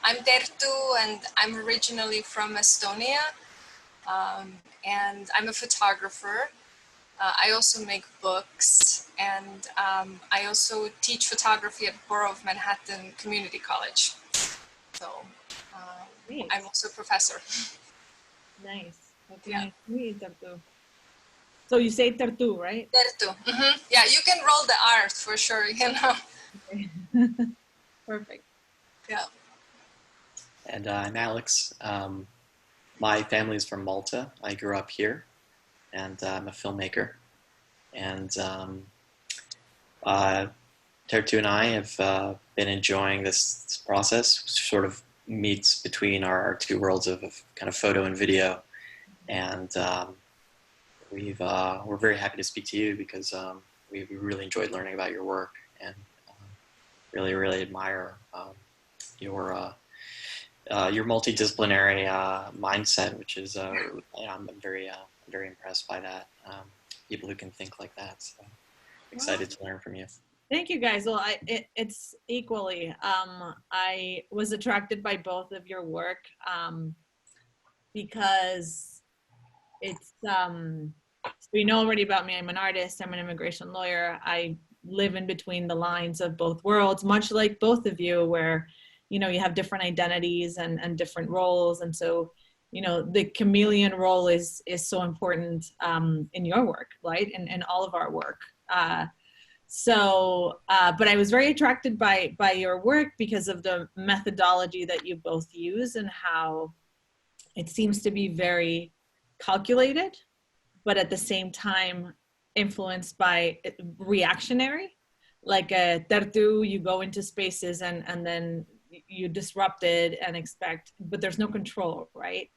I'm Terttu, and I'm originally from Estonia, and I'm a photographer. I also make books, and I also teach photography at Borough of Manhattan Community College. So Nice. I'm also a professor. Nice. That's Yeah. nice to meet you, Terttu. So you say Terttu, right? Terttu. Yeah, you can roll the R for sure, you know. Okay. Perfect. Yeah. And I'm Alex. My family is from Malta. I grew up here, and I'm a filmmaker. And Terttu and I have been enjoying this process, which sort of meets between our two worlds of kind of photo and video. And we're very happy to speak to you because we really enjoyed learning about your work and really, really admire your multidisciplinary mindset, which is I'm very impressed by that. People who can think like that. So excited to learn from you. Thank you, guys. Well, it's equally. I was attracted by both of your work because it's. So you know already about me. I'm an artist. I'm an immigration lawyer. I live in between the lines of both worlds, much like both of you, where you know you have different identities and different roles, and so you know the chameleon role is so important in your work, right? And all of our work. But I was very attracted by your work because of the methodology that you both use and how it seems to be very calculated, but at the same time influenced by reactionary. Like Terttu, you go into spaces and then you disrupt it and expect, but there's no control, right?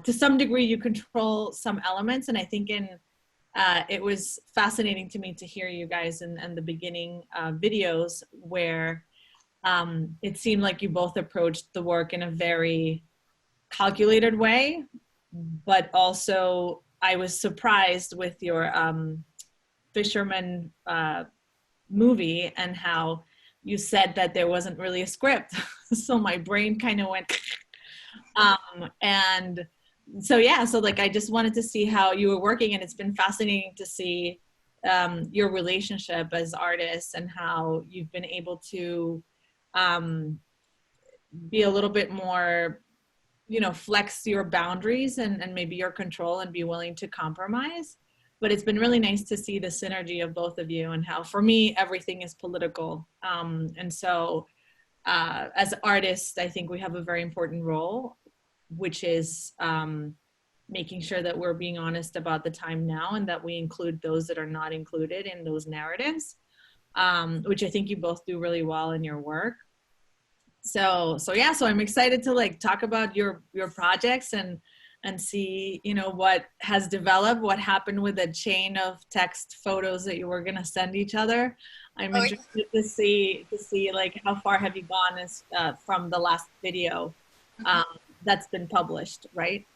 To some degree, you control some elements, and I think it was fascinating to me to hear you guys in the beginning videos where it seemed like you both approached the work in a very calculated way, but also I was surprised with your fisherman movie and how you said that there wasn't really a script. So my brain kind of went and so yeah, so like I just wanted to see how you were working, and it's been fascinating to see your relationship as artists and how you've been able to be a little bit more, you know, flex your boundaries and maybe your control and be willing to compromise. But it's been really nice to see the synergy of both of you and how, for me, everything is political. And so as artists, I think we have a very important role, which is making sure that we're being honest about the time now and that we include those that are not included in those narratives, which I think you both do really well in your work. So yeah, so I'm excited to like talk about your projects and see, you know, what has developed, what happened with the chain of text photos that you were going to send each other. I'm interested to see like how far have you gone as from the last video that's been published, right?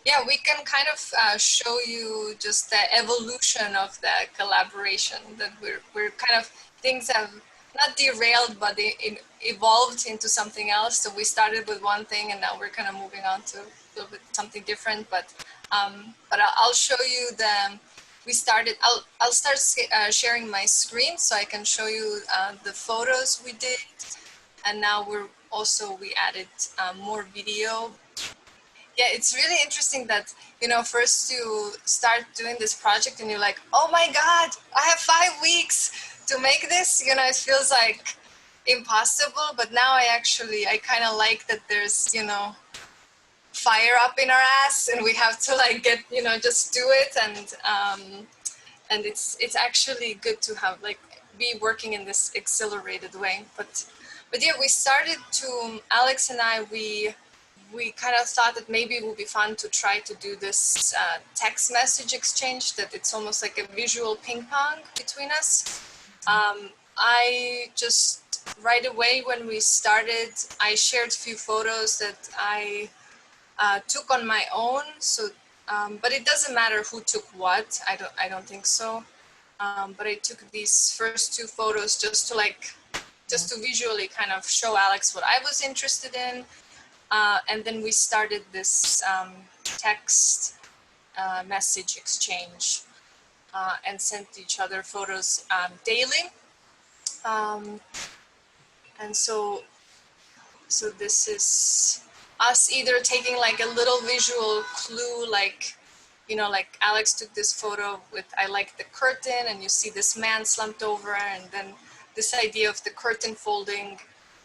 Yeah, we can kind of show you just the evolution of the collaboration, that we're kind of, things have not derailed, but they evolved into something else. So we started with one thing and now we're kind of moving on to a little bit something different, but I'll show you we started, I'll start sharing my screen so I can show you the photos we did. And now we added more video. Yeah, it's really interesting that, you know, first you start doing this project and you're like, oh my God, I have 5 weeks to make this. You know, it feels like impossible, but now I kind of like that there's, you know, fire up in our ass and we have to like get, you know, just do it. And it's actually good to have like, be working in this accelerated way. But yeah, we started to, Alex and I, we kind of thought that maybe it would be fun to try to do this text message exchange, that it's almost like a visual ping pong between us. I just, right away when we started, I shared a few photos that I took on my own. So, but it doesn't matter who took what. I don't think so. But I took these first 2 photos just to like just to visually kind of show Alex what I was interested in. And then we started this text message exchange and sent each other photos daily. And so this is us either taking like a little visual clue, like, you know, like Alex took this photo with, I like the curtain, and you see this man slumped over, and then this idea of the curtain folding.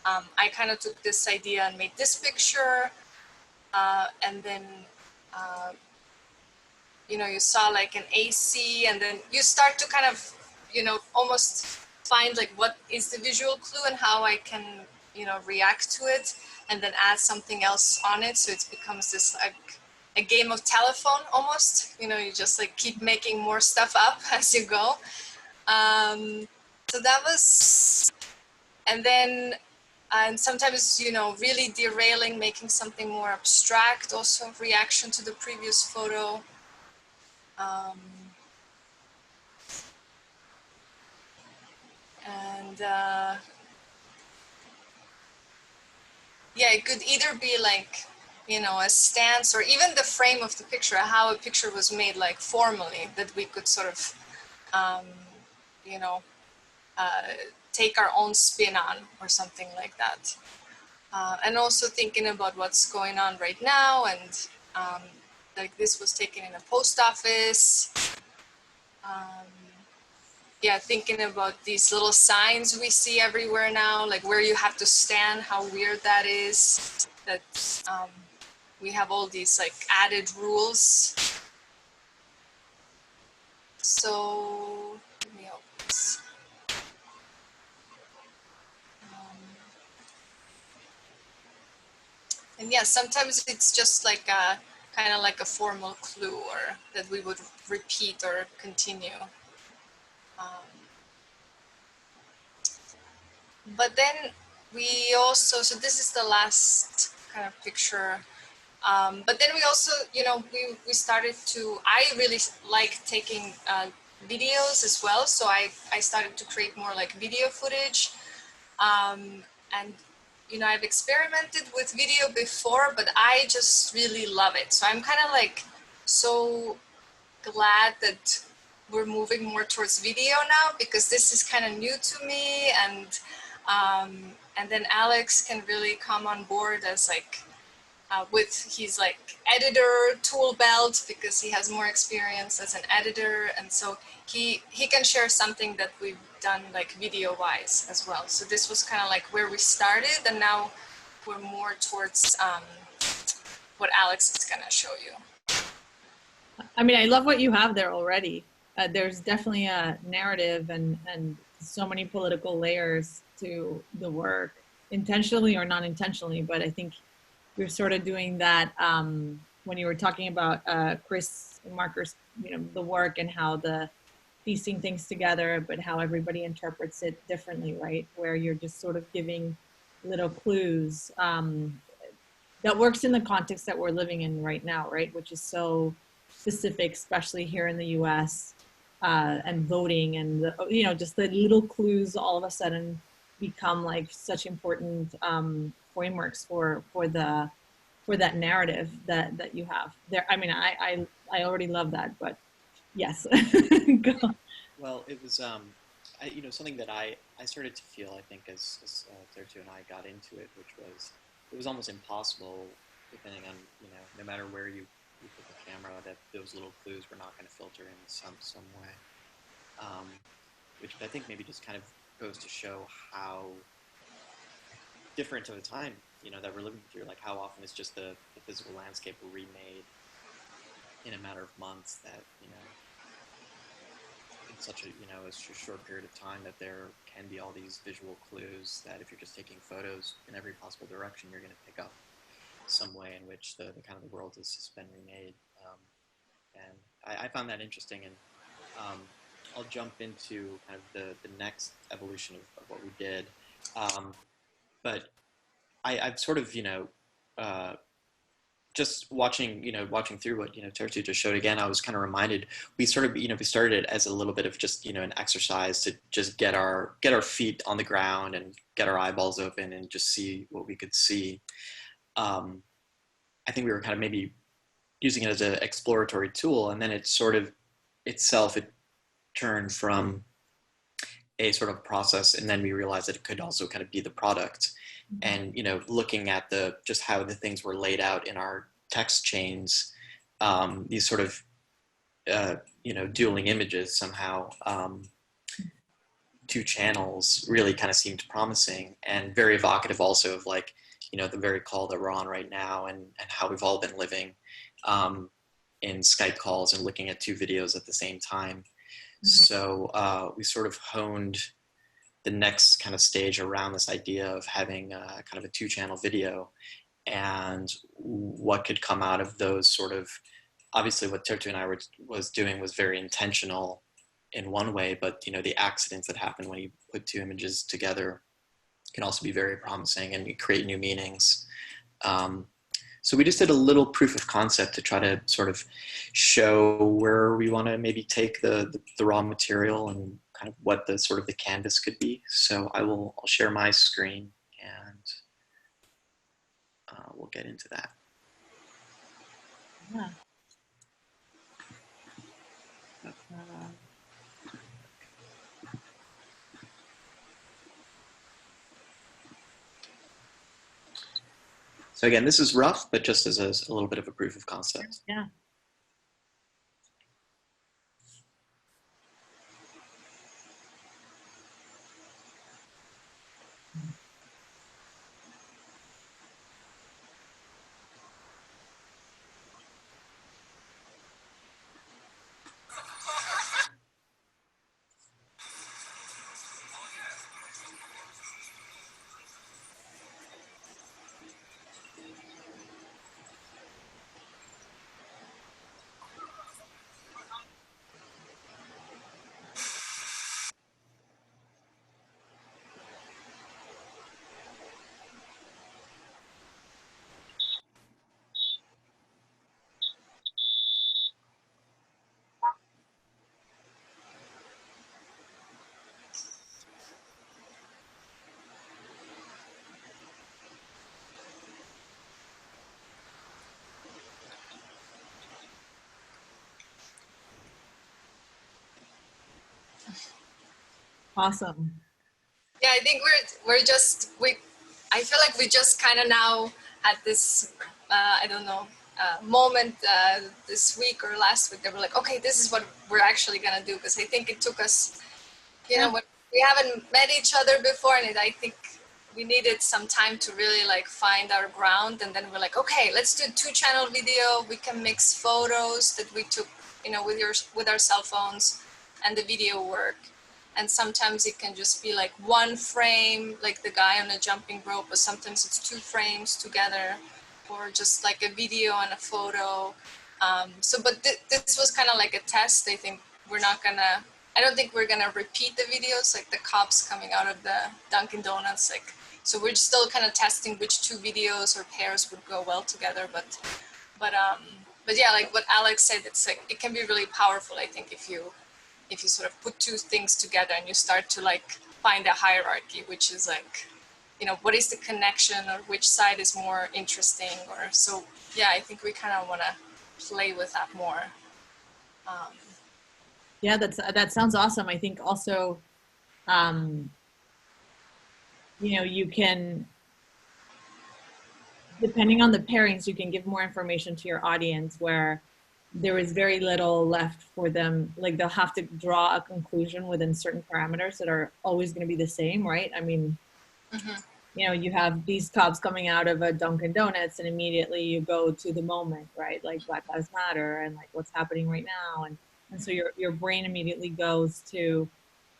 I kind of took this idea and made this picture, and then, you know, you saw like an AC, and then you start to kind of, you know, almost find like what is the visual clue and how I can, you know, react to it, and then add something else on it. So it becomes this like a game of telephone almost, you know, you just like keep making more stuff up as you go. So that was, and then, and sometimes, you know, really derailing, making something more abstract, also reaction to the previous photo. And yeah, it could either be like, you know, a stance, or even the frame of the picture, how a picture was made, like formally, that we could sort of, you know, take our own spin on, or something like that. And also thinking about what's going on right now, and like this was taken in a post office. Yeah, thinking about these little signs we see everywhere now, like where you have to stand, how weird that is, that we have all these like added rules. So, let me open this. And yeah, sometimes it's just like a kind of like a formal clue, or that we would repeat or continue. But then we also, so this is the last kind of picture. But then we also, you know, we started to, I really like taking videos as well. So I started to create more like video footage. And, you know, I've experimented with video before, but I just really love it. So I'm kind of like so glad that we're moving more towards video now, because this is kind of new to me. And then Alex can really come on board as like, with his like editor tool belt, because he has more experience as an editor, and so he can share something that we've done like video wise as well. So this was kind of like where we started, and now we're more towards what Alex is gonna show you. I mean, I love what you have there already. There's definitely a narrative and so many political layers to the work, intentionally or non intentionally. But I think you're sort of doing that when you were talking about Chris Marker's, you know, the work and how the piecing things together, but how everybody interprets it differently, right? Where you're just sort of giving little clues that works in the context that we're living in right now, right? Which is so specific, especially here in the U.S. And voting, and the, you know, just the little clues all of a sudden become like such important frameworks for that narrative that you have there. I mean, I already love that, but yes. Go. Well, it was you know, something that I started to feel, I think, as Terttu and I got into it, which was, it was almost impossible, depending on, you know, no matter where you put the camera, that those little clues were not going to filter in some way, which I think maybe just kind of goes to show how different of a time, you know, that we're living through. Like how often it's just the physical landscape remade in a matter of months, that, you know, in such a, you know, a short period of time, that there can be all these visual clues that if you're just taking photos in every possible direction, you're going to pick up some way in which the kind of the world has just been remade. And I found that interesting. And I'll jump into kind of the next evolution of what we did. But I've sort of, you know, just watching, watching through what, Terttu just showed again, I was kind of reminded, we sort of, we started it as a little bit of just, an exercise to just get our feet on the ground and get our eyeballs open and just see what we could see. I think we were kind of maybe using it as an exploratory tool, and then it sort of itself, it turned from a sort of process, and then we realized that it could also kind of be the product. And looking at just how the things were laid out in our text chains, these sort of dueling images somehow, two channels really kind of seemed promising and very evocative also of like the very call that we're on right now, and how we've all been living in Skype calls and looking at two videos at the same time. So we sort of honed the next kind of stage around this idea of having kind of a two-channel video, and what could come out of those sort of, obviously what Terttu and I was doing was very intentional in one way, but the accidents that happen when you put two images together can also be very promising and create new meanings. So we just did a little proof of concept to try to sort of show where we want to maybe take the raw material and kind of what the sort of the canvas could be. So I'll share my screen, and we'll get into that. Yeah. So again, this is rough, but just as a little bit of a proof of concept. Yeah. Awesome. Yeah, I think I feel like we just kind of now had this, I don't know, moment this week or last week that we're like, okay, this is what we're actually gonna do, because I think it took us, when we haven't met each other before, and I think we needed some time to really like find our ground, and then we're like, okay, let's do two-channel video. We can mix photos that we took, with our cell phones, and the video work. And sometimes it can just be like one frame, like the guy on a jumping rope, but sometimes it's two frames together, or just like a video and a photo. But this was kind of like a test. I don't think we're gonna repeat the videos, like the cops coming out of the Dunkin' Donuts. So we're still kind of testing which two videos or pairs would go well together. But yeah, like what Alex said, it's like, it can be really powerful, I think, if you sort of put two things together and you start to like find a hierarchy, which is like, what is the connection, or which side is more interesting, or so. Yeah, I think we kind of want to play with that more. Yeah, that sounds awesome. I think also, you can, depending on the pairings, you can give more information to your audience where there is very little left for them. Like they'll have to draw a conclusion within certain parameters that are always going to be the same, right? I mean, you have these cops coming out of a Dunkin' Donuts, and immediately you go to the moment, right? Like Black Lives Matter and like what's happening right now. And so your brain immediately goes to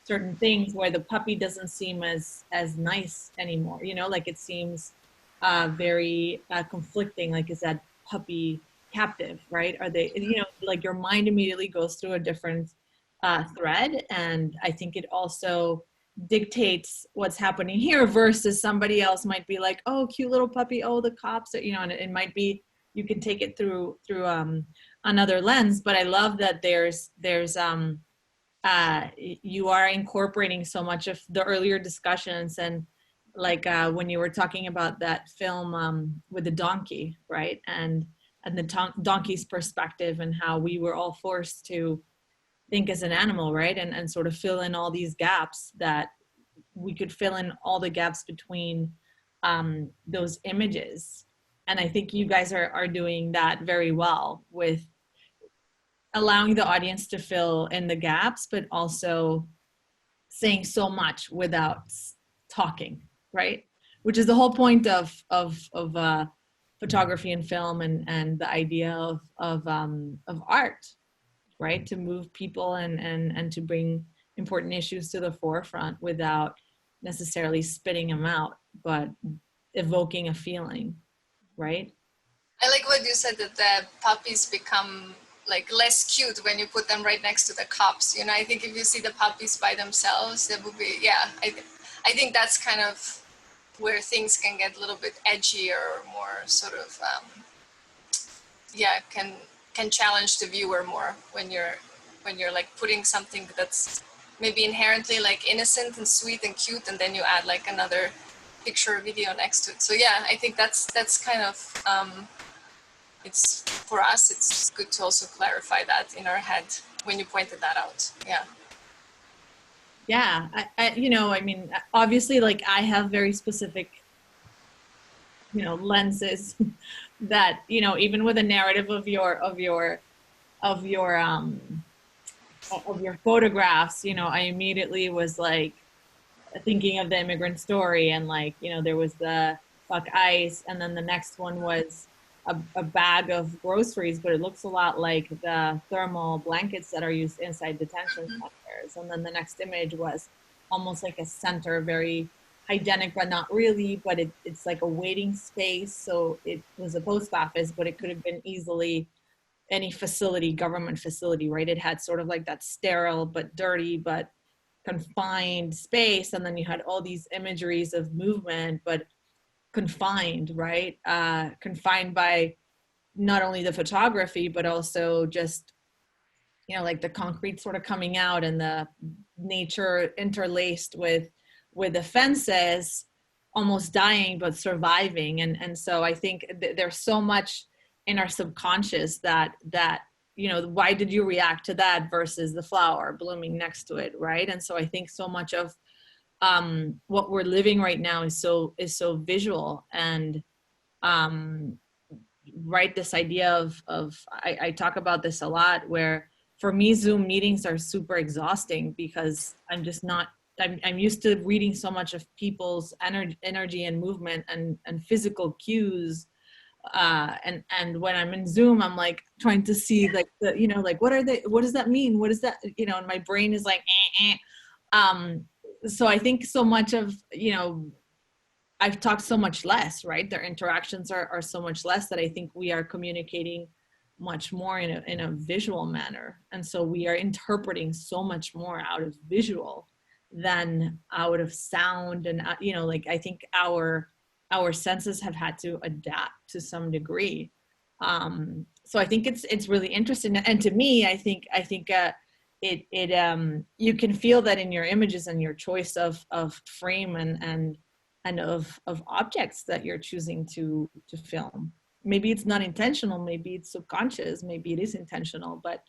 certain things where the puppy doesn't seem as nice anymore, like it seems very conflicting. Like, is that puppy captive, right? Are they, like your mind immediately goes through a different thread. And I think it also dictates what's happening here, versus somebody else might be like, oh, cute little puppy, oh, the cops, and it might be you can take it through another lens. But I love that there's you are incorporating so much of the earlier discussions, and like when you were talking about that film with the donkey, right? And the donkey's perspective, and how we were all forced to think as an animal, right? And sort of fill in all these gaps, that we could fill in all the gaps between those images. And I think you guys are doing that very well, with allowing the audience to fill in the gaps, but also saying so much without talking, right? Which is the whole point of photography and film, and the idea of art, right? To move people and to bring important issues to the forefront without necessarily spitting them out, but evoking a feeling, right? I like what you said, that the puppies become like less cute when you put them right next to the cops. You know, I think if you see the puppies by themselves, it would be, yeah, I think that's kind of where things can get a little bit edgy, or more sort of, yeah, can challenge the viewer more when you're like putting something that's maybe inherently like innocent and sweet and cute, and then you add like another picture or video next to it. So yeah, I think that's kind of, it's, for us, it's good to also clarify that in our head when you pointed that out. Yeah. Yeah, you know, I mean, obviously, like, I have very specific, you know, lenses that, you know, even with a narrative of your photographs, you know, I immediately was like thinking of the immigrant story, and like, you know, there was the fuck ice, and then the next one was a bag of groceries, but it looks a lot like the thermal blankets that are used inside detention centers. And then the next image was almost like a center, very hygienic, but not really, but it's like a waiting space. So it was a post office, but it could have been easily any facility, government facility, right? It had sort of like that sterile but dirty but confined space. And then you had all these imageries of movement, but confined, right? Confined by not only the photography, but also just, you know, like the concrete sort of coming out, and the nature interlaced with the fences, almost dying but surviving. And so I think there's so much in our subconscious that you know, why did you react to that versus the flower blooming next to it, right? And so I think so much of what we're living right now is so visual. And right, this idea of I talk about this a lot, where for me Zoom meetings are super exhausting, because I'm just not, I'm used to reading so much of people's energy and movement and physical cues, and when I'm in Zoom, I'm like trying to see like the, you know, like what does that mean, what is that, you know, and my brain is like so I think so much of, you know, I've talked so much less, right? Their interactions are so much less, that I think we are communicating much more in a visual manner. And so we are interpreting so much more out of visual than out of sound. And, you know, like, I think our senses have had to adapt to some degree. So I think it's really interesting. And to me, I think you can feel that in your images and your choice of frame and of objects that you're choosing to film. Maybe it's not intentional, maybe it's subconscious, maybe it is intentional, but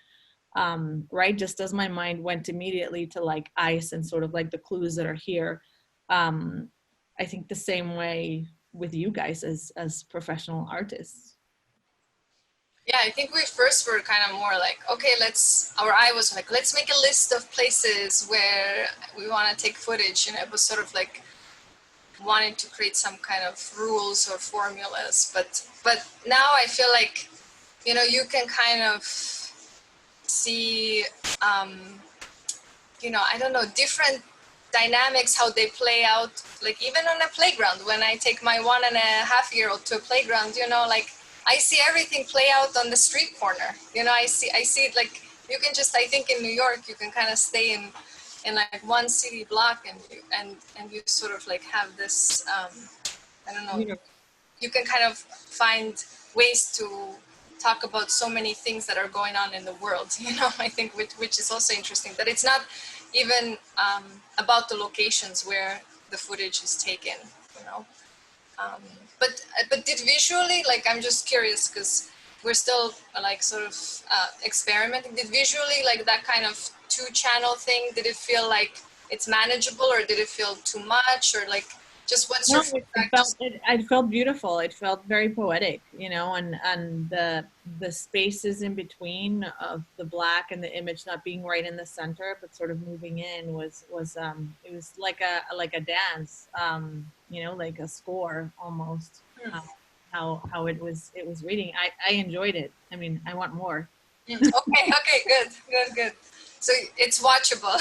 right, just as my mind went immediately to like ice and sort of like the clues that are here, I think the same way with you guys as professional artists. Yeah, I think we first were kind of more like, okay, our eye was like, let's make a list of places where we want to take footage. You know, it was sort of like wanting to create some kind of rules or formulas. But now I feel like, you know, you can kind of see, you know, I don't know, different dynamics, how they play out, like even on a playground. When I take my 1.5-year-old to a playground, you know, like I see everything play out on the street corner. You know, I see it like, you can just, I think in New York, you can kind of stay in like one city block, and you sort of like have this, I don't know, you can kind of find ways to talk about so many things that are going on in the world, I think, which is also interesting, that it's not even about the locations where the footage is taken, you know. Um, but did visually, like, I'm just curious because we're still like sort of experimenting. Did visually, like, that kind of 2-channel thing, did it feel like it's manageable, or did it feel too much, or like, just what's your No, it feedback? felt it felt beautiful. It felt very poetic, and the spaces in between of the black and the image not being right in the center, but sort of moving in was it was like a dance, like a score almost. How it was reading. I enjoyed it. I mean, I want more. Okay, good. So it's watchable.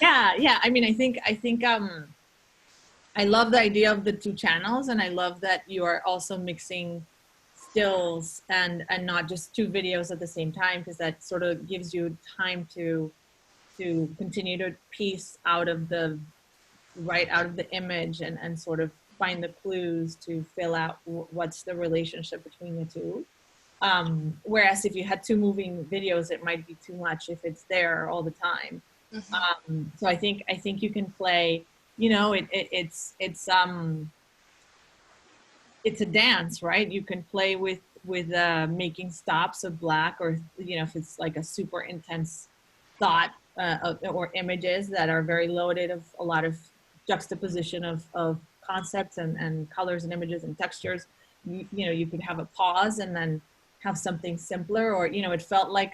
Yeah, Yeah. I mean, I think I love the idea of the 2 channels, and I love that you are also mixing stills and not just 2 videos at the same time, because that sort of gives you time to continue to piece out of the image and sort of find the clues to fill out what's the relationship between the two. Whereas if you had 2 moving videos, it might be too much if it's there all the time. So I think you can play, it's a dance, right? You can play with making stops of black, or if it's like a super intense thought, or images that are very loaded of a lot of juxtaposition of concepts and colors and images and textures. You could have a pause and then have something simpler, or it felt like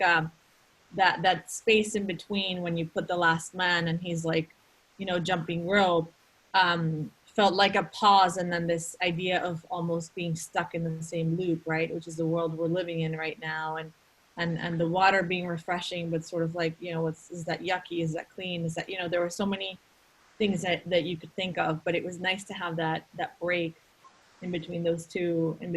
that space in between when you put the last man and he's like, jumping rope, felt like a pause, and then this idea of almost being stuck in the same loop, right? Which is the world we're living in right now, and the water being refreshing, but sort of like, is that yucky? Is that clean? Is that, there were so many things that you could think of, but it was nice to have that break in between those two, the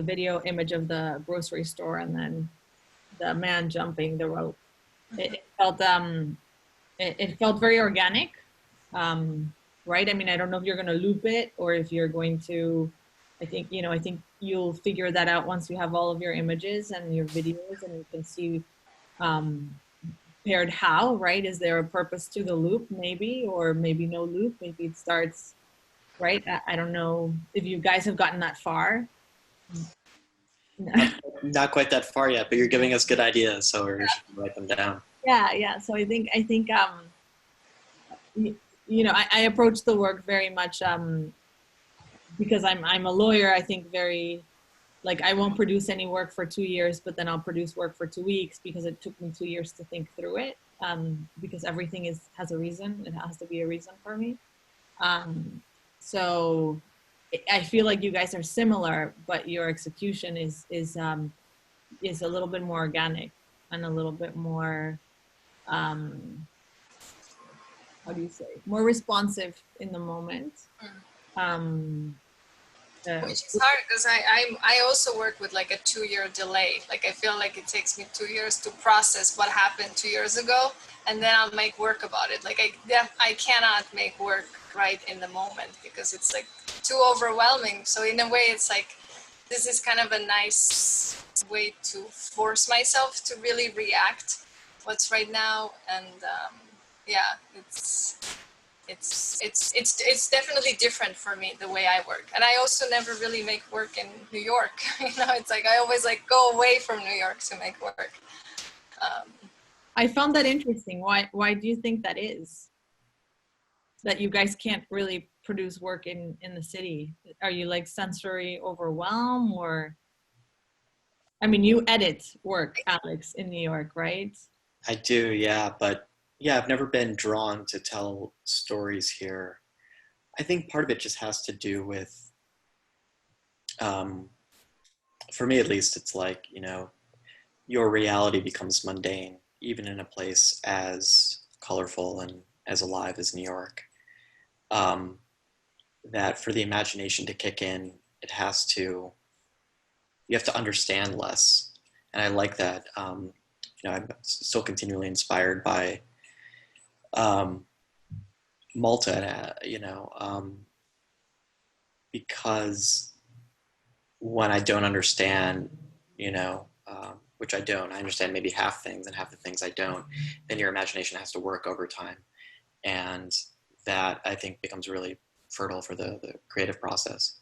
video image of the grocery store and then the man jumping the rope. It felt very organic, right? I mean, I don't know if you're going to loop it or if you're going to. I think you'll figure that out once you have all of your images and your videos, and you can see paired how, right? Is there a purpose to the loop, maybe, or maybe no loop? Maybe it starts, right? I don't know if you guys have gotten that far. Not quite that far yet, but you're giving us good ideas, so we should write them down. Yeah. So I think I approach the work very much because I'm a lawyer. I think very, like, I won't produce any work for 2 years, but then I'll produce work for 2 weeks because it took me 2 years to think through it. Because everything has a reason. It has to be a reason for me. So I feel like you guys are similar, but your execution is a little bit more organic and a little bit more, how do you say, more responsive in the moment. Which is hard because I also work with like a 2-year delay. Like, I feel like it takes me 2 years to process what happened 2 years ago, and then I'll make work about it. Like, I cannot make work right in the moment because it's like too overwhelming. So in a way, it's like, this is kind of a nice way to force myself to really react what's right now. And yeah, it's definitely different for me, the way I work. And I also never really make work in New York. It's like I always like go away from New York to make work. I found that interesting. Why do you think that is? That you guys can't really produce work in the city? Are you like sensory overwhelm, or? I mean, you edit work, Alex, in New York, right? I do, yeah, but yeah, I've never been drawn to tell stories here. I think part of it just has to do with, for me at least, it's like, your reality becomes mundane, even in a place as colorful and as alive as New York. That for the imagination to kick in, you have to understand less. And I like that. I'm still continually inspired by Malta, because when I don't understand, which I don't, I understand maybe half things and half the things I don't, then your imagination has to work overtime. And that I think becomes really fertile for the creative process.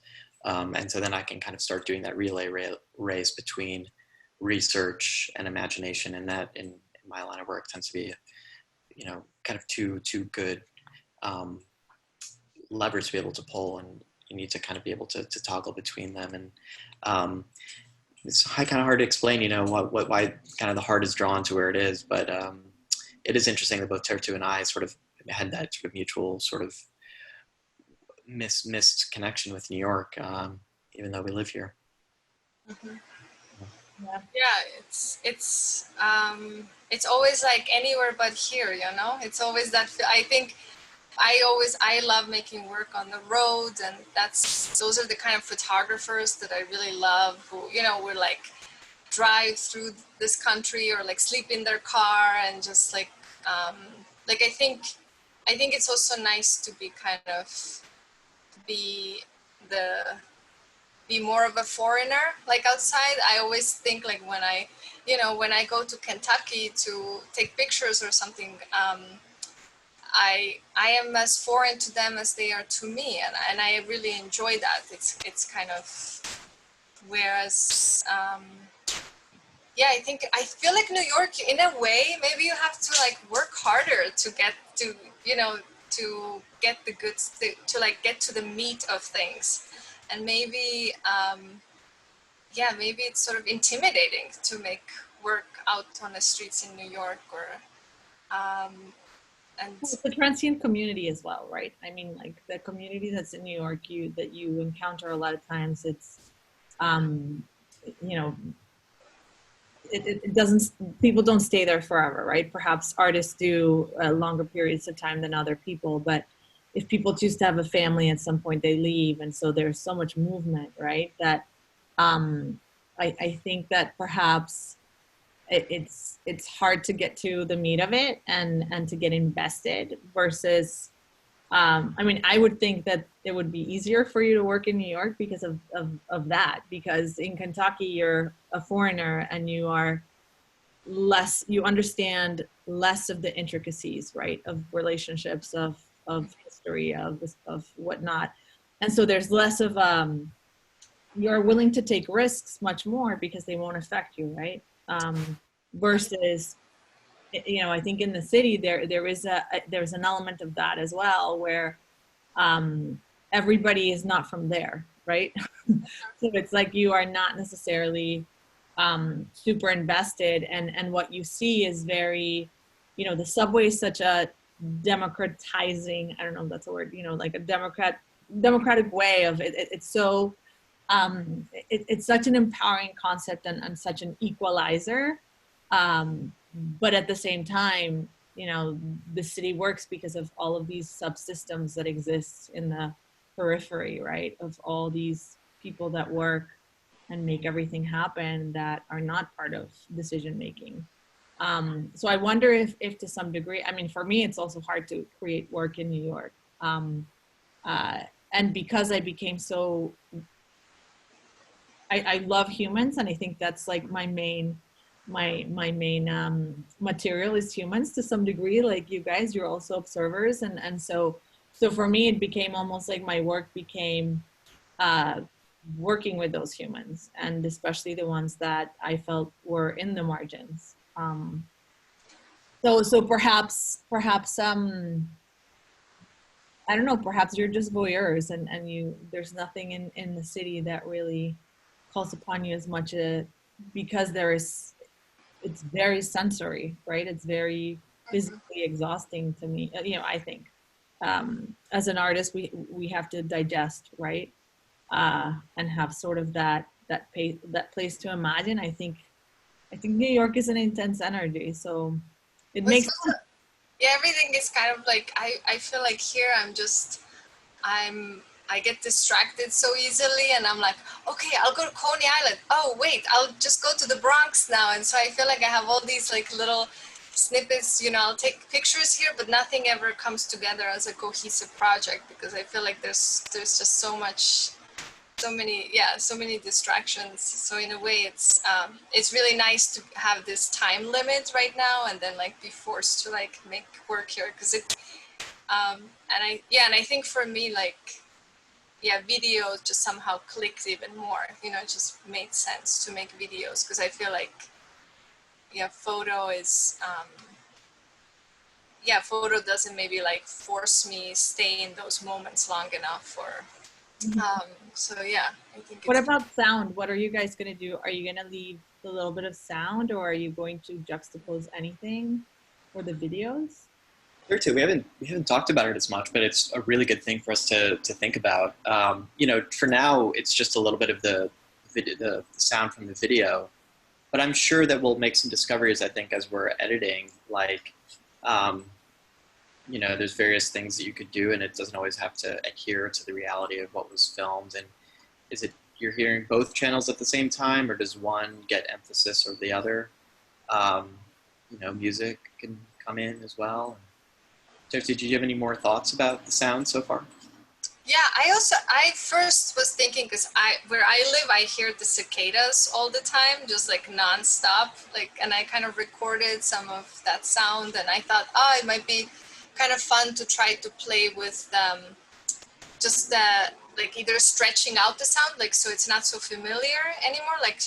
And so then I can kind of start doing that relay race between research and imagination, and that in my line of work tends to be, kind of two good levers to be able to pull, and you need to kind of be able to toggle between them. And it's kind of hard to explain, why kind of the heart is drawn to where it is, but it is interesting that both Terttu and I sort of had that sort of mutual sort of missed connection with New York, even though we live here. Mm-hmm. Yeah, it's always like anywhere but here, it's always that. I think I love making work on the road, and those are the kind of photographers that I really love, who we're like drive through this country or like sleep in their car and just like I think it's also nice to be kind of be more of a foreigner, like outside. I always think like when I go to Kentucky to take pictures or something, I am as foreign to them as they are to me, and I really enjoy that. It's kind of, whereas yeah, I feel like New York, in a way, maybe you have to like work harder to get to to get the goods, to like get to the meat of things, and maybe yeah, maybe it's sort of intimidating to make work out on the streets in New York, or and It's a transient community as well, right? I mean, like the community that's in New York, that you encounter a lot of times, it's, you know, it doesn't, people don't stay there forever, right? Perhaps artists do longer periods of time than other people, but if people choose to have a family at some point, they leave. And so there's so much movement, right? That I think that perhaps it's hard to get to the meat of it and to get invested versus, I mean, I would think that it would be easier for you to work in New York because of that, because in Kentucky, you're a foreigner and you are less, you understand less of the intricacies, right? Of relationships, of history, of whatnot. And so there's less of, you're willing to take risks much more because they won't affect you, right? Versus, you know, I think in the city there's an element of that as well, where everybody is not from there, right? So it's like you are not necessarily super invested, and what you see is very, you know, the subway is such a democratizing, I don't know if that's a word, you know, like a democratic way of it. It's so it's such an empowering concept and such an equalizer. But at the same time, you know, the city works because of all of these subsystems that exist in the periphery, right? Of all these people that work and make everything happen that are not part of decision making. So I wonder if to some degree, I mean, for me, it's also hard to create work in New York. And because I became so, I love humans, and I think that's like my main material is humans to some degree. Like you guys, you're also observers, and so for me, it became almost like my work became working with those humans, and especially the ones that I felt were in the margins. So perhaps I don't know, perhaps you're just voyeurs, and there's nothing in the city that really calls upon you as much, because it's very sensory, right? It's very physically exhausting to me. You know, I think as an artist, we have to digest, right? And have sort of that place to imagine. I think New York is an intense energy, so it makes sense. Yeah, everything is kind of like, I feel like here I get distracted so easily, and I'm like, okay, I'll go to Coney Island. Oh wait, I'll just go to the Bronx now. And so I feel like I have all these like little snippets, you know, I'll take pictures here, but nothing ever comes together as a cohesive project, because I feel like there's just so much so many distractions. So in a way, it's really nice to have this time limit right now, and then like be forced to like make work here, because and I think for me, like, yeah, video just somehow clicked even more. You know, it just made sense to make videos, because I feel like, yeah, photo doesn't maybe like force me stay in those moments long enough, or so yeah, I think What it's. about sound? What are you guys going to do? Are you going to leave a little bit of sound, or are you going to juxtapose anything for the videos? Terttu, we haven't talked about it as much, but it's a really good thing for us to think about. For now, it's just a little bit of the sound from the video, but I'm sure that we'll make some discoveries. I think as we're editing, like, um, there's various things that you could do, and it doesn't always have to adhere to the reality of what was filmed. And is it you're hearing both channels at the same time, or does one get emphasis over the other? Music can come in as well. Terttu, did you have any more thoughts about the sound so far? Yeah, I first was thinking, because where I live, I hear the cicadas all the time, just like nonstop. Like, and I kind of recorded some of that sound, and I thought, it might be kind of fun to try to play with just like either stretching out the sound, like so it's not so familiar anymore, like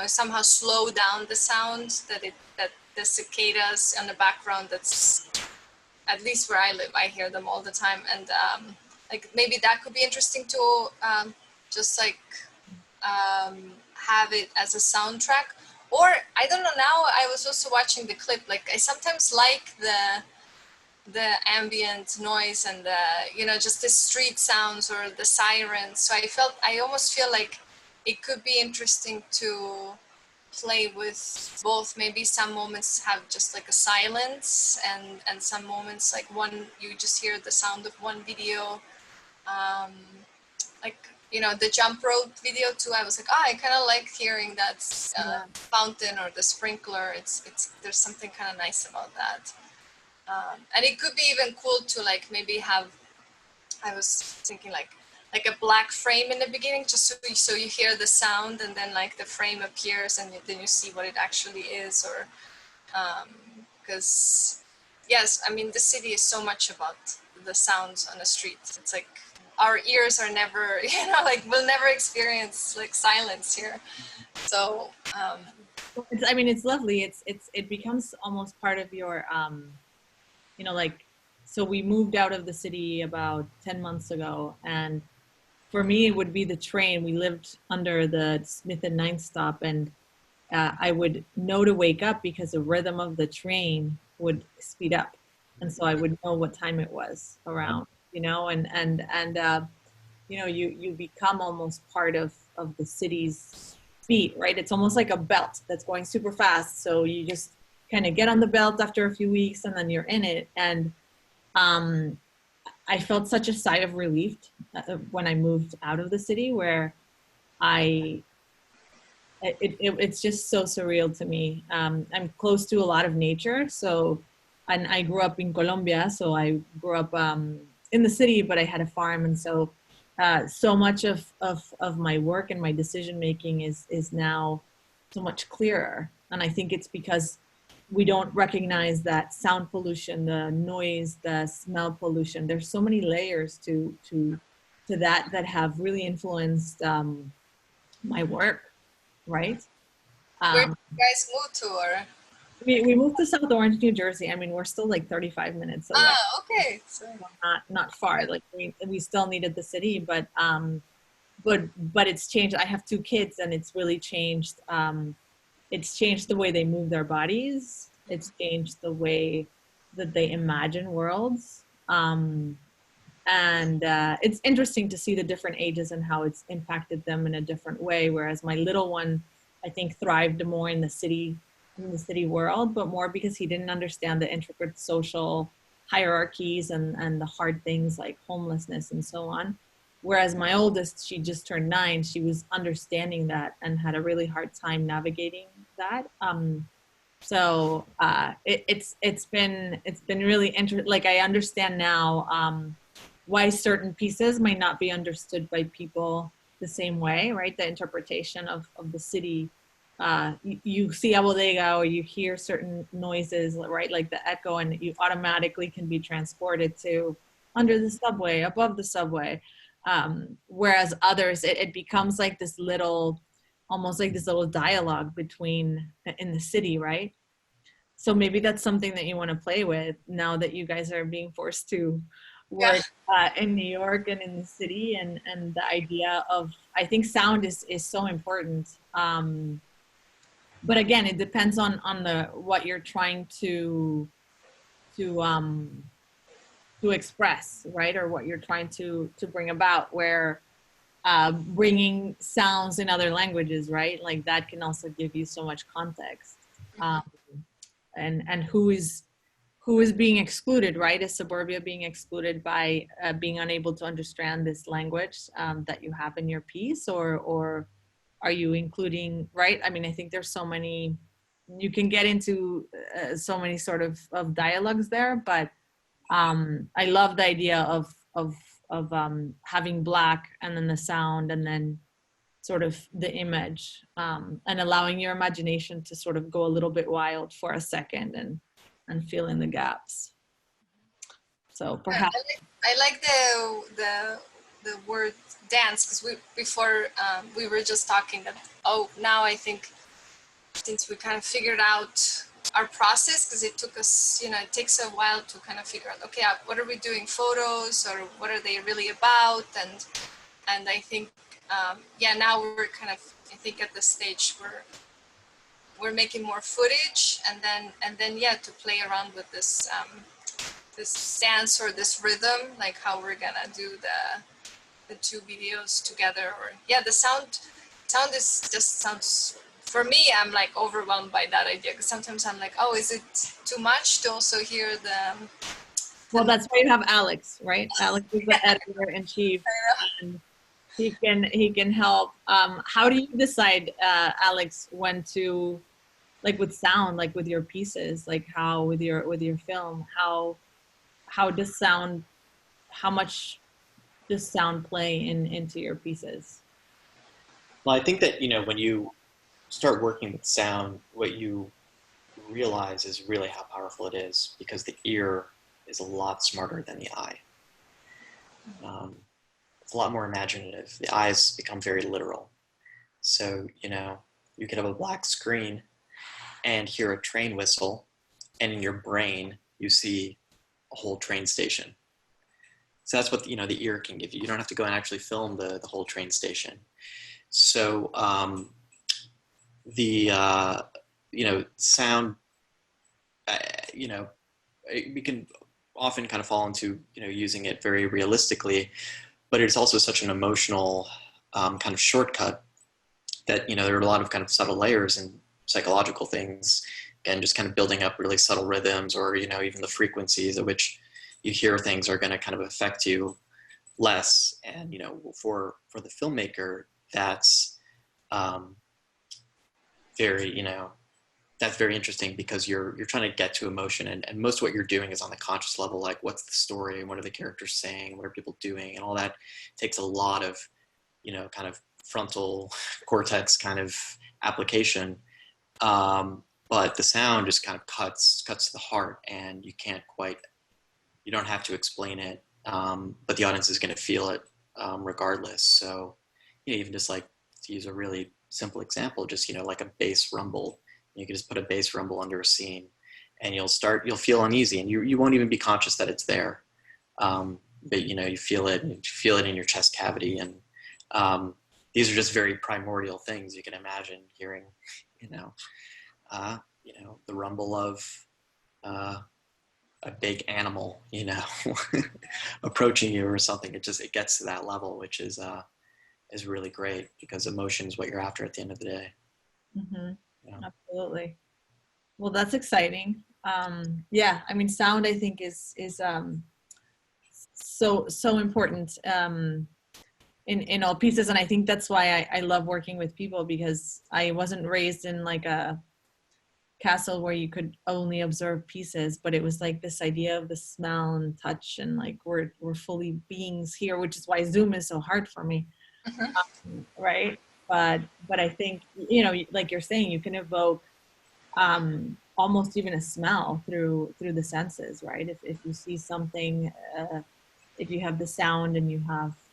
somehow slow down the sound that the cicadas in the background. That's at least where I live, I hear them all the time, and like maybe that could be interesting to just like have it as a soundtrack. Or I don't know, now I was also watching the clip, like I sometimes like the ambient noise and just the street sounds or the sirens. So I almost feel like it could be interesting to play with both. Maybe some moments have just like a silence, and some moments like one, you just hear the sound of one video. um like the jump rope video too, I was like, I kind of like hearing that fountain or the sprinkler. It's there's something kind of nice about that. And it could be even cool to like maybe have, I was thinking like a black frame in the beginning, just so you hear the sound, and then like the frame appears, and then you see what it actually is. Or because yes, I mean the city is so much about the sounds on the street. It's like our ears are never, like we'll never experience like silence here. So It's lovely. It becomes almost part of your like, so we moved out of the city about 10 months ago, and for me it would be the train. We lived under the Smith and Ninth stop, and I would know to wake up because the rhythm of the train would speed up, and so I would know what time it was around, you become almost part of the city's beat, right? It's almost like a belt that's going super fast, so you just kind of get on the belt after a few weeks, and then you're in it. And I felt such a sigh of relief when I moved out of the city, where it's just so surreal to me. I'm close to a lot of nature, and I grew up in Colombia, so I grew up in the city, but I had a farm, and so so much of my work and my decision making is now so much clearer. And I think it's because we don't recognize that sound pollution, the noise, the smell pollution. There's so many layers to that have really influenced my work, right? where did you guys move to? Or We moved to South Orange, New Jersey. I mean, we're still like 35 minutes away. Okay, so Not far. Like we still needed the city, but it's changed. I have two kids, and it's really changed. It's changed the way they move their bodies. It's changed the way that they imagine worlds. And it's interesting to see the different ages and how it's impacted them in a different way. Whereas my little one, I think, thrived more in the city world, but more because he didn't understand the intricate social hierarchies and the hard things like homelessness and so on. Whereas my oldest, she just turned 9, she was understanding that and had a really hard time navigating that. So it's been really interesting. Like, I understand now why certain pieces might not be understood by people the same way, right? The interpretation of the city. You see a bodega or you hear certain noises, right? Like the echo, and you automatically can be transported to under the subway, above the subway. Whereas others, it becomes like this little, almost like this little dialogue between in the city, right? So maybe that's something that you want to play with now that you guys are being forced to Yeah. work in New York and in the city, and the idea of, I think sound is so important. But again, it depends on the what you're trying to um, to express, right? Or what you're trying to bring about, where bringing sounds in other languages, right? Like that can also give you so much context. Um, and who is being excluded, right? Is suburbia being excluded by being unable to understand this language that you have in your piece, or are you including, right? I mean, I think there's so many, you can get into so many sort of dialogues there, but I love the idea of having black and then the sound and then sort of the image, and allowing your imagination to sort of go a little bit wild for a second and fill in the gaps. So perhaps. I like the word dance, because we before we were just talking that, oh, now I think since we kind of figured out our process, because it took us, it takes a while to kind of figure out, okay, what are we doing, photos, or what are they really about? And I think now we're kind of, I think, at the stage where we're making more footage, and then to play around with this this dance or this rhythm, like how we're gonna do the two videos together. Or the sound is just sounds, for me, I'm like overwhelmed by that idea, because sometimes I'm like, oh, is it too much to also hear the Well, that's why you have Alex, right? Alex is the editor in chief, and he can help. How do you decide, Alex, when to, like with sound, like with your pieces, like how with your film, how does sound, how much does sound play into your pieces? Well, I think that, when you start working with sound, what you realize is really how powerful it is, because the ear is a lot smarter than the eye. It's a lot more imaginative. The eyes become very literal. So, you could have a black screen and hear a train whistle, and in your brain, you see a whole train station. So that's what, the ear can give you. You don't have to go and actually film the whole train station. So, sound, we can often kind of fall into, using it very realistically, but it's also such an emotional kind of shortcut that, there are a lot of kind of subtle layers and psychological things, and just kind of building up really subtle rhythms, or, even the frequencies at which you hear things are going to kind of affect you less. And, for the filmmaker, that's very, that's very interesting, because you're trying to get to emotion, and most of what you're doing is on the conscious level, like what's the story, and what are the characters saying, what are people doing, and all that takes a lot of, kind of frontal cortex kind of application. But the sound just kind of cuts to the heart, and you don't have to explain it, but the audience is going to feel it regardless. So, even just like, to use a really simple example, just, like a bass rumble. You can just put a bass rumble under a scene, and you'll feel uneasy, and you won't even be conscious that it's there. But, you feel it in your chest cavity. And these are just very primordial things you can imagine hearing, the rumble of a big animal, approaching you or something. It gets to that level, which is really great, because emotion is what you're after at the end of the day. Mm-hmm. Yeah. Absolutely. Well, that's exciting. Yeah, I mean, sound, I think is so important in all pieces, and I think that's why I love working with people, because I wasn't raised in like a castle where you could only observe pieces, but it was like this idea of the smell and touch, and like we're fully beings here, which is why Zoom is so hard for me. right? But I think, like you're saying, you can evoke almost even a smell through the senses, right? If you see something, if you have the sound, and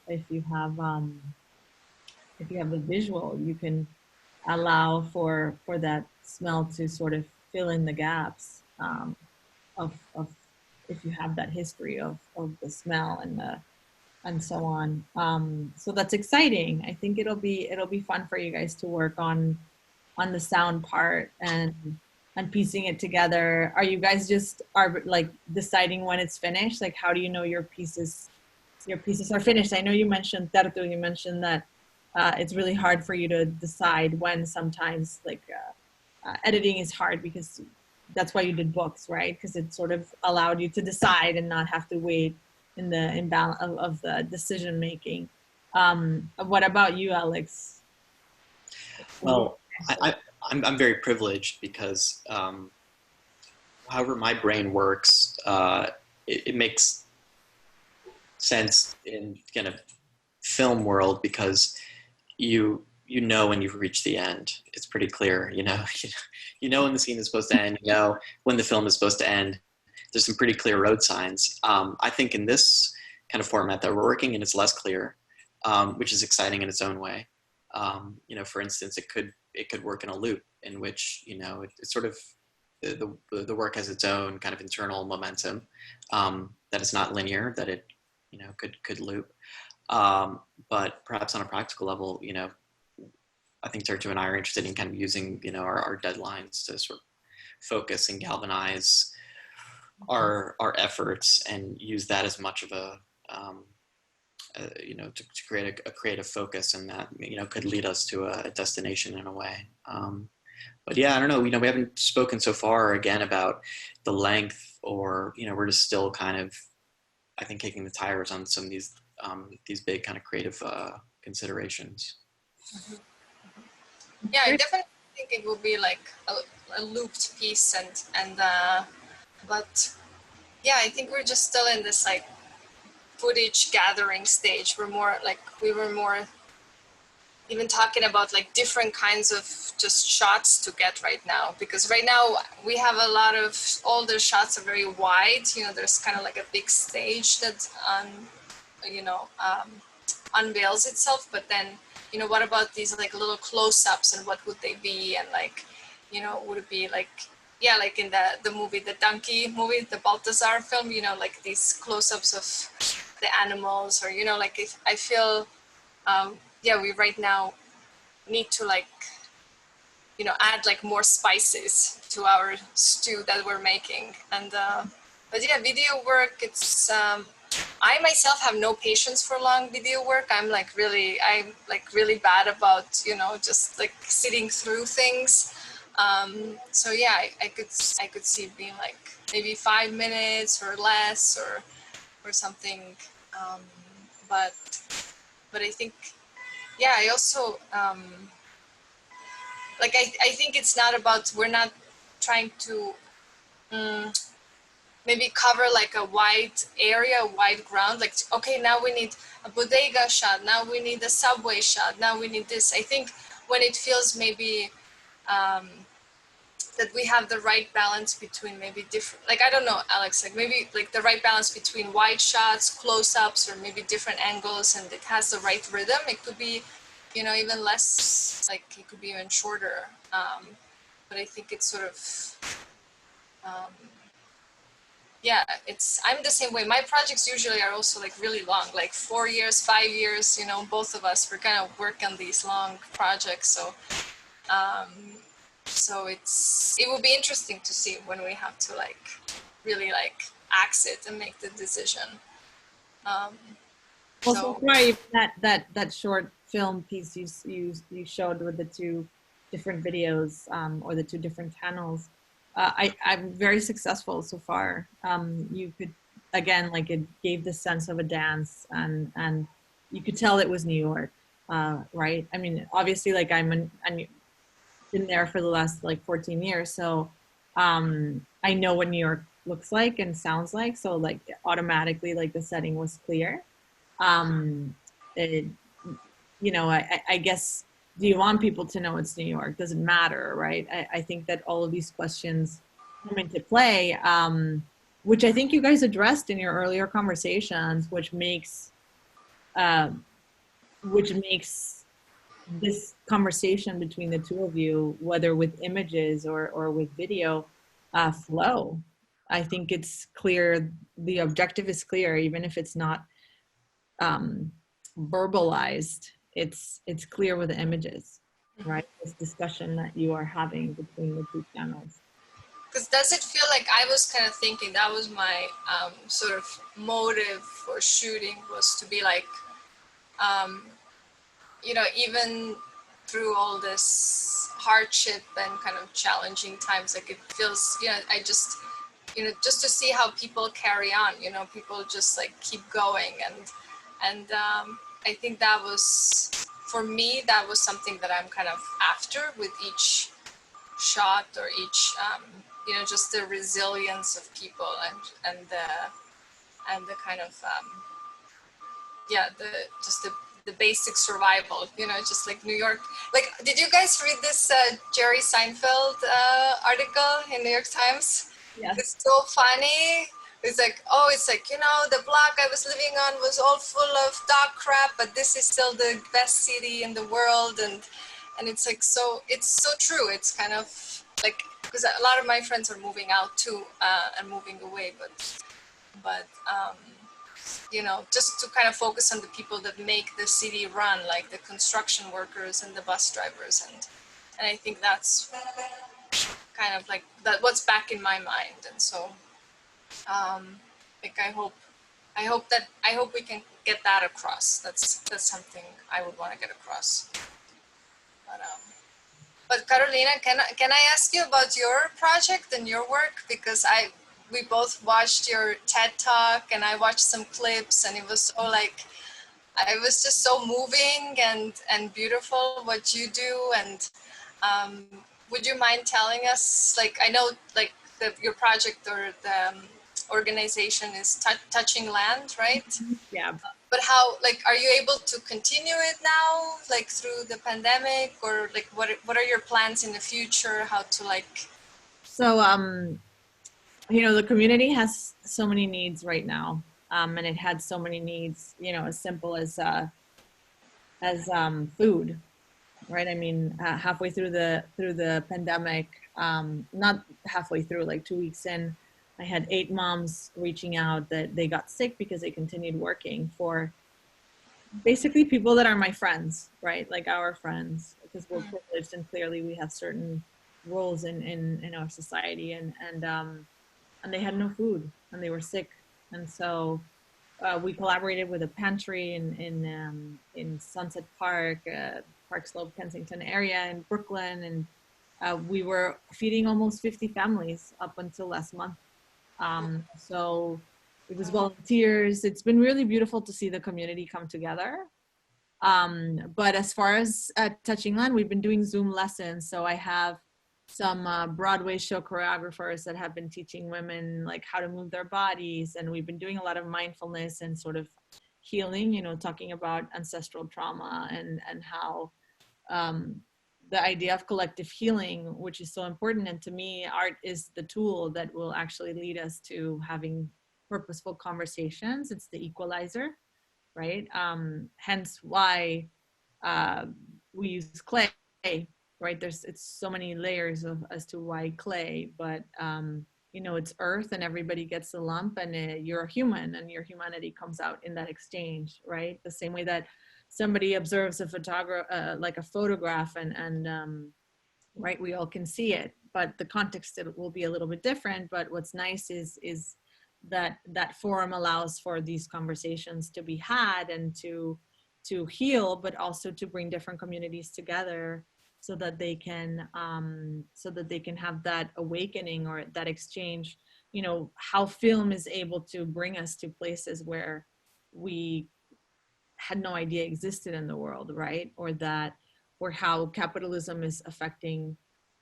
if you have the visual, you can allow for that smell to sort of fill in the gaps, of if you have that history of the smell and so on. So that's exciting. I think it'll be fun for you guys to work on the sound part and piecing it together. Are you guys just are like deciding when it's finished? Like, how do you know your pieces are finished? I know you mentioned Terttu, you mentioned that it's really hard for you to decide when sometimes, like, editing is hard because that's why you did books, right? Because it sort of allowed you to decide and not have to wait in the imbalance of the decision making. What about you, Alex? Well, I'm very privileged because however my brain works, it makes sense in kind of film world because you know when you've reached the end. It's pretty clear, you know when the scene is supposed to end. You know when the film is supposed to end. There's some pretty clear road signs. I think in this kind of format that we're working in, it's less clear, which is exciting in its own way. For instance, it could work in a loop in which it's sort of the work has its own kind of internal momentum, that it's not linear, that it could loop, but perhaps on a practical level, I think Terttu and I are interested in kind of using our deadlines to sort of focus and galvanize our efforts and use that as much of to create a creative focus, and that could lead us to a destination in a way. But yeah, I don't know. We haven't spoken so far again about the length, or we're just still kind of, I think, kicking the tires on some of these big kind of creative considerations. Yeah, I definitely think it will be like a looped piece, but yeah, I think we're just still in this like footage gathering stage. We were more even talking about like different kinds of just shots to get right now, because right now we have a lot of, all the shots are very wide. There's kind of like a big stage that unveils itself, but then what about these like little close-ups, and what would they be, and like would it be like, yeah, like in the movie, the donkey movie, the Balthazar film, like these close-ups of the animals, or like, if I feel yeah, we right now need to like add like more spices to our stew that we're making. And but yeah, video work, it's I myself have no patience for long video work. I'm like really bad about just like sitting through things. So yeah, I could see it being like maybe 5 minutes or less, or something. um, but I think, yeah, I also I think it's not about, we're not trying to maybe cover like a wide area, wide ground, like, okay, now we need a bodega shot, now we need a subway shot, now we need this. I think when it feels maybe that we have the right balance between maybe different, like, I don't know, Alex, like maybe like the right balance between wide shots, close-ups, or maybe different angles, and it has the right rhythm. It could be even less, like it could be even shorter. But I think it's sort of um, yeah, I'm the same way. My projects usually are also like really long, like 4 years, 5 years. Both of us, we're kind of work on these long projects. So it will be interesting to see when we have to like really like axe it and make the decision. Well, so far, that short film piece you showed with the two different videos, or the two different channels, I'm very successful so far. You could, again, like, it gave the sense of a dance, and you could tell it was New York, right? I mean, obviously, like, I'm been there for the last like 14 years, so I know what New York looks like and sounds like. So like automatically, like, the setting was clear. Um, it, you know, I guess, do you want people to know it's New York? Does it matter, right? I think that all of these questions come into play, which I think you guys addressed in your earlier conversations, um, which makes this conversation between the two of you, whether with images or with video, flow. I think it's clear, the objective is clear, even if it's not um, verbalized, it's clear with the images, right? This discussion that you are having between the two channels. Because does it feel like, I was kind of thinking that was my sort of motive for shooting, was to be like, um, you know, even through all this hardship and kind of challenging times, like it feels, you know, I just, you know, just to see how people carry on, you know, people just like keep going. And I think that was, for me, that was something that I'm kind of after with each shot or each, you know, just the resilience of people and the kind of, yeah, the basic survival, you know, just like New York. Like, did you guys read this Jerry Seinfeld article in New York Times? Yes. It's so funny. It's like, oh, it's like, you know, the block I was living on was all full of dog crap, but this is still the best city in the world. And it's like, so it's so true. It's kind of like, because a lot of my friends are moving out too, and moving away, but you know, just to kind of focus on the people that make the city run, like the construction workers and the bus drivers. And I think that's kind of like that what's back in my mind. And so like I hope we can get that across. That's something I would want to get across. But Carolina, can I ask you about your project and your work? Because we both watched your TED talk and I watched some clips, and it was so like, it was just so moving and beautiful what you do. And would you mind telling us, like, I know like your project or the organization is Touching Land, right? Yeah. But how, like, are you able to continue it now, like through the pandemic, or like what are your plans in the future? How to like? So, you know, the community has so many needs right now, and it had so many needs, you know, as simple as food, right? I mean, halfway through the pandemic, not halfway through, like 2 weeks in, I had 8 moms reaching out that they got sick because they continued working for basically people that are my friends, right? Like our friends, because we're privileged and clearly we have certain roles in our society, and they had no food and they were sick. And so we collaborated with a pantry in Sunset Park, Park Slope, Kensington area in Brooklyn, and we were feeding almost 50 families up until last month. So it was volunteers. It's been really beautiful to see the community come together. But as far as Touching Land, we've been doing Zoom lessons. So I have some Broadway show choreographers that have been teaching women like how to move their bodies. And we've been doing a lot of mindfulness and sort of healing, you know, talking about ancestral trauma and how the idea of collective healing, which is so important. And to me, art is the tool that will actually lead us to having purposeful conversations. It's the equalizer, right? Hence why uh, we use clay, right? It's so many layers of as to why clay, but you know, it's earth and everybody gets a lump, and you're a human and your humanity comes out in that exchange, right? The same way that somebody observes a like a photograph and right, we all can see it, but the context it will be a little bit different. But what's nice is that that forum allows for these conversations to be had and to heal, but also to bring different communities together so that they can have that awakening or that exchange. You know, how film is able to bring us to places where we had no idea existed in the world, right? Or how capitalism is affecting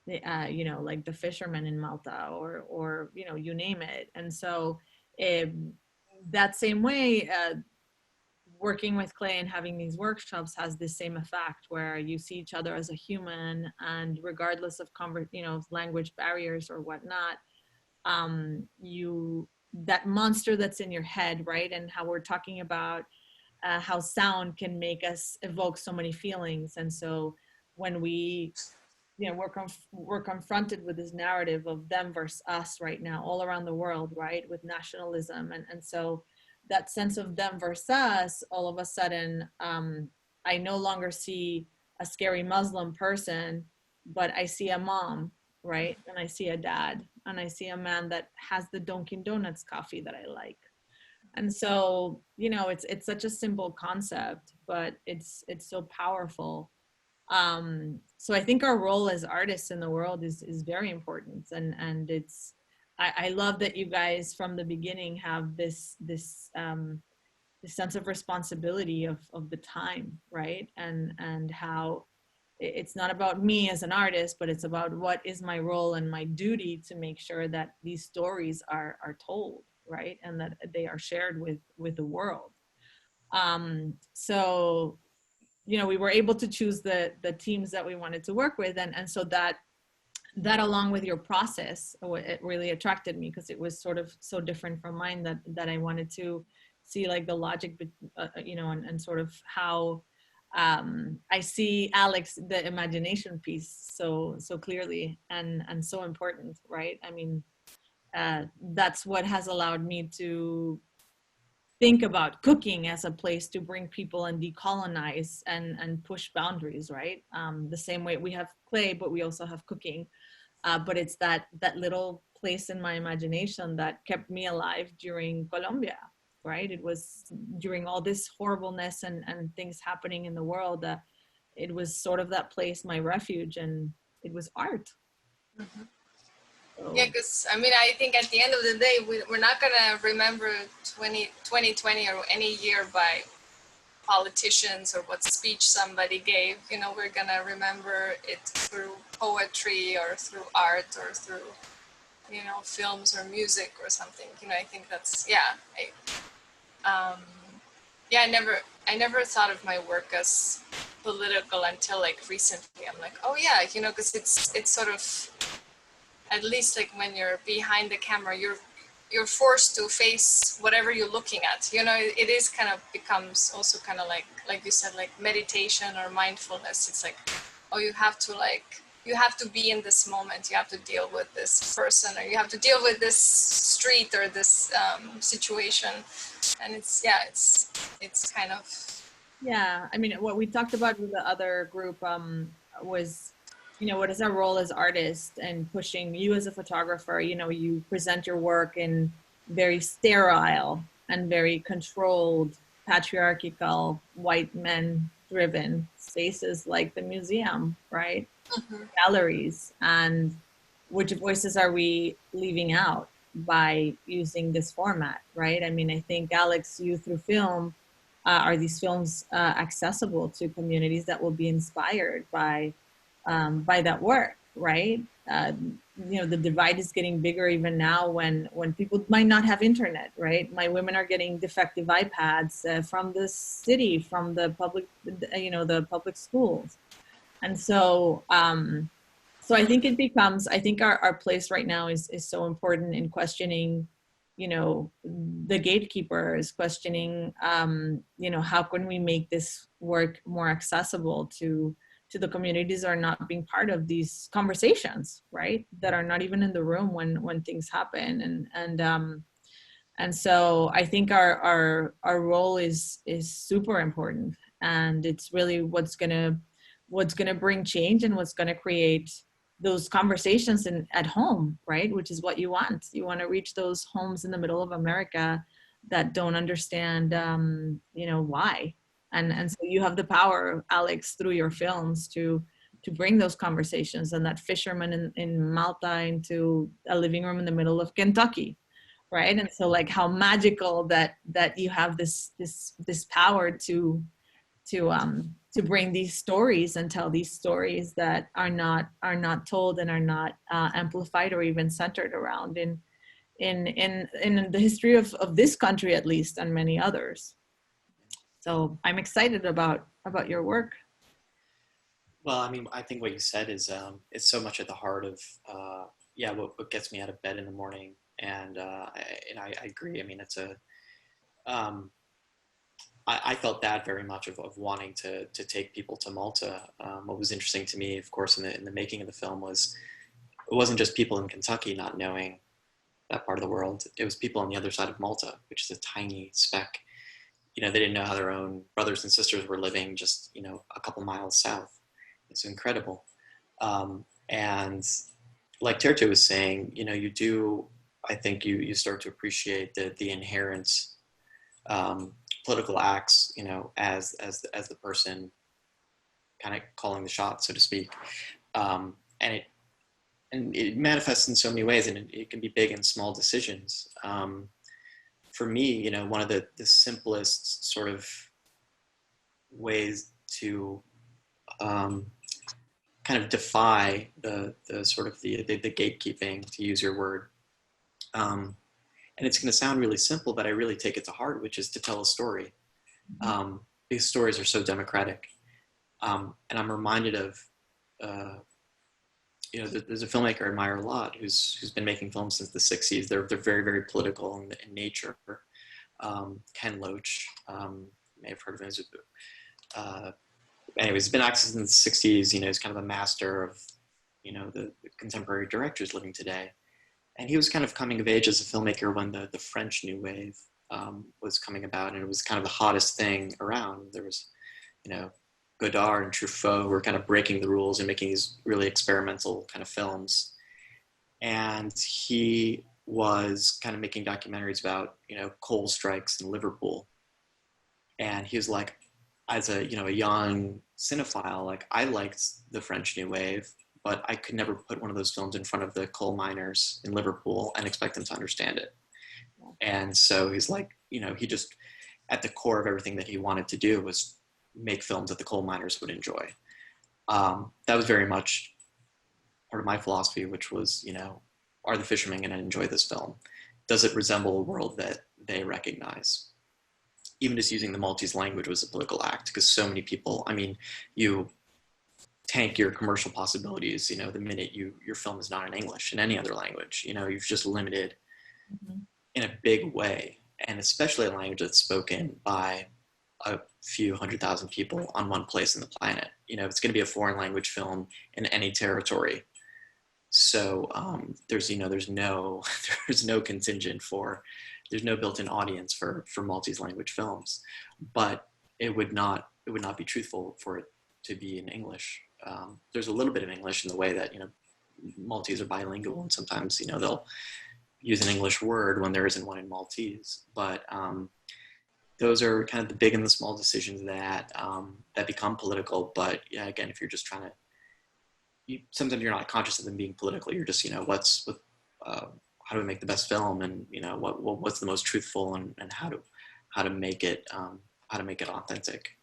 the, you know, like the fishermen in Malta, or you know, you name it. And so that same way, working with clay and having these workshops has the same effect, where you see each other as a human, and regardless of language barriers or whatnot, you, that monster that's in your head, right? And how we're talking about how sound can make us evoke so many feelings. And so when we, we're confronted with this narrative of them versus us right now all around the world, right, with nationalism, and so that sense of them versus us, all of a sudden, I no longer see a scary Muslim person, but I see a mom, right, and I see a dad, and I see a man that has the Dunkin' Donuts coffee that I like. And so, it's such a simple concept, but it's so powerful. So I think our role as artists in the world is very important, and it's, I love that you guys from the beginning have this sense of responsibility of the time, right? And how it's not about me as an artist, but it's about what is my role and my duty to make sure that these stories are told, right, and that they are shared with the world. So we were able to choose the teams that we wanted to work with, and so that along with your process, it really attracted me, because it was sort of so different from mine, that I wanted to see like the logic, and sort of how I see Alex, the imagination piece, so clearly and so important, right? I mean, that's what has allowed me to think about cooking as a place to bring people and decolonize and push boundaries, right? The same way we have clay, but we also have cooking. But it's that little place in my imagination that kept me alive during Colombia, right? It was during all this horribleness and things happening in the world, it was sort of that place, my refuge, and it was art. Mm-hmm. So. Yeah, because I mean, I think at the end of the day, we're not going to remember 2020 or any year by politicians or what speech somebody gave. We're going to remember it through poetry or through art or through, films or music or something. I think that's, yeah. I never thought of my work as political until like recently. I'm like, oh yeah, because it's sort of, at least like when you're behind the camera, you're forced to face whatever you're looking at. It is kind of becomes also kind of like you said, like meditation or mindfulness. It's like, oh, you have to be in this moment. You have to deal with this person, or you have to deal with this street or this situation. And it's kind of. Yeah, I mean, what we talked about with the other group was, what is our role as artists, and pushing you as a photographer. You present your work in very sterile and very controlled, patriarchal, white men driven spaces like the museum, right? Mm-hmm. Galleries. And which voices are we leaving out by using this format, right? I mean, I think, Alex, you through film, are these films accessible to communities that will be inspired by that work, right? The divide is getting bigger even now when people might not have internet, right? My women are getting defective iPads from the city, from the public, the public schools. And so, I think I think our place right now is so important in questioning, the gatekeepers, questioning, how can we make this work more accessible to the communities that are not being part of these conversations, right? That are not even in the room when things happen. And so I think our role is super important, and it's really what's gonna bring change, and what's gonna create those conversations at home, right? Which is what you want. You want to reach those homes in the middle of America that don't understand, why. And so you have the power, Alex, through your films to bring those conversations, and that fisherman in Malta into a living room in the middle of Kentucky, right? And so, like, how magical that you have this power to bring these stories and tell these stories that are not told and are not amplified or even centered around in the history of this country, at least, and many others. So I'm excited about your work. Well, I mean, I think what you said is it's so much at the heart of yeah, what gets me out of bed in the morning, and I agree. I mean, it's a I felt that very much of wanting to take people to Malta. What was interesting to me, of course, in the making of the film was it wasn't just people in Kentucky not knowing that part of the world. It was people on the other side of Malta, which is a tiny speck. You know, they didn't know how their own brothers and sisters were living just, you know, a couple miles south. It's incredible. And like Terttu was saying, you know, you do, I think you start to appreciate the inherent um, political acts, you know, as the person kind of calling the shots, so to speak. And it manifests in so many ways, and it can be big and small decisions. For me, you know, one of the simplest sort of ways to kind of defy the sort of the gatekeeping, to use your word. And it's going to sound really simple, but I really take it to heart, which is to tell a story. These stories are so democratic. And I'm reminded of, you know, there's a filmmaker I admire a lot who's been making films since the 60s. They're very, very political in nature. Ken Loach, may have heard of him. Anyways, he's been acting since the 60s. You know, he's kind of a master of, you know, the contemporary directors living today. And he was kind of coming of age as a filmmaker when the French New Wave was coming about, and it was kind of the hottest thing around. There was, you know, Godard and Truffaut were kind of breaking the rules and making these really experimental kind of films. And he was kind of making documentaries about, you know, coal strikes in Liverpool. And he was like, as a, you know, a young cinephile, like I liked the French New Wave, but I could never put one of those films in front of the coal miners in Liverpool and expect them to understand it. And so he's like, you know, he just, at the core of everything that he wanted to do was make films that the coal miners would enjoy. That was very much part of my philosophy, which was, you know, are the fishermen going to enjoy this film? Does it resemble a world that they recognize? Even just using the Maltese language was a political act, because so many people, I mean, you tank your commercial possibilities, you know, the minute your film is not in English, in any other language, you know, you've just limited in a big way, and especially a language that's spoken by a few 100,000 people on one place in the planet. You know, it's going to be a foreign language film in any territory. So there's, you know, there's no contingent for, there's no built-in audience for Maltese language films, but it would not be truthful for it to be in English. There's a little bit of English in the way that, you know, Maltese are bilingual, and sometimes, you know, they'll use an English word when there isn't one in Maltese. But those are kind of the big and the small decisions that that become political. But yeah, again, if you're just trying to, sometimes you're not conscious of them being political. You're just, you know, how do we make the best film, and, you know, what's the most truthful, and how to make it authentic.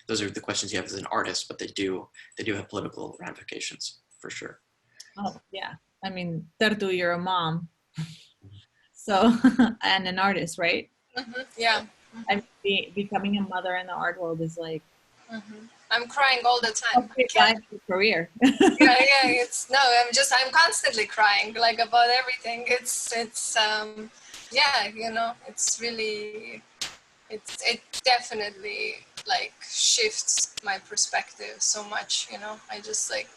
Those are the questions you have as an artist, but they do have political ramifications for sure. Oh yeah, I mean, Terttu, you're a mom, so and an artist, right? Yeah. I mean, becoming a mother in the art world is like I'm crying all the time. Career. Yeah, I'm constantly crying, like, about everything. It's yeah, you know, it's really, it definitely like shifts my perspective so much, you know. I just like,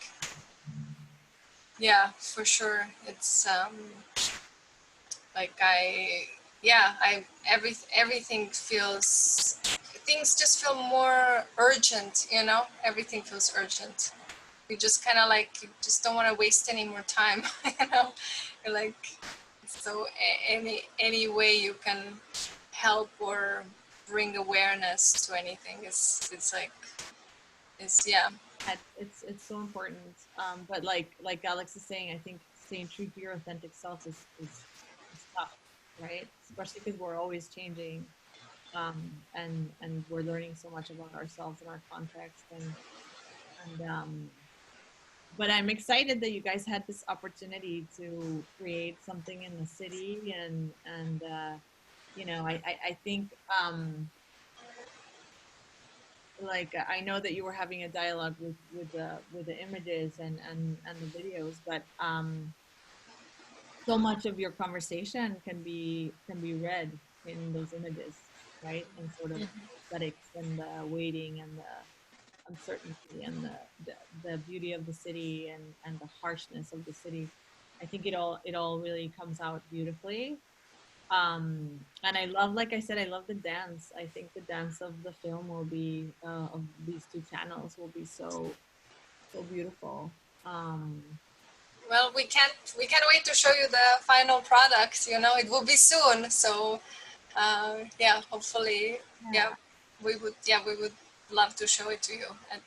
yeah, for sure. It's like everything feels, things just feel more urgent, you know. Everything feels urgent. You just kind of like, you just don't want to waste any more time. You know, you're like, so any way you can help or bring awareness to anything is like, is, yeah. It's so important. But like Alex is saying, I think staying true to your authentic self is tough, right? Especially because we're always changing, and we're learning so much about ourselves and our context, and but I'm excited that you guys had this opportunity to create something in the city, and you know, I think like I know that you were having a dialogue with the images and the videos, but so much of your conversation can be read in those images, right? And sort of aesthetics and the waiting and the uncertainty and the beauty of the city and the harshness of the city. I think it all really comes out beautifully. And I love, like I said, I love the dance. I think the dance of the film will be of these two channels will be so beautiful. Well, we can't wait to show you the final products. You know, it will be soon. So yeah, hopefully, Yeah. yeah, we would love to show it to you. And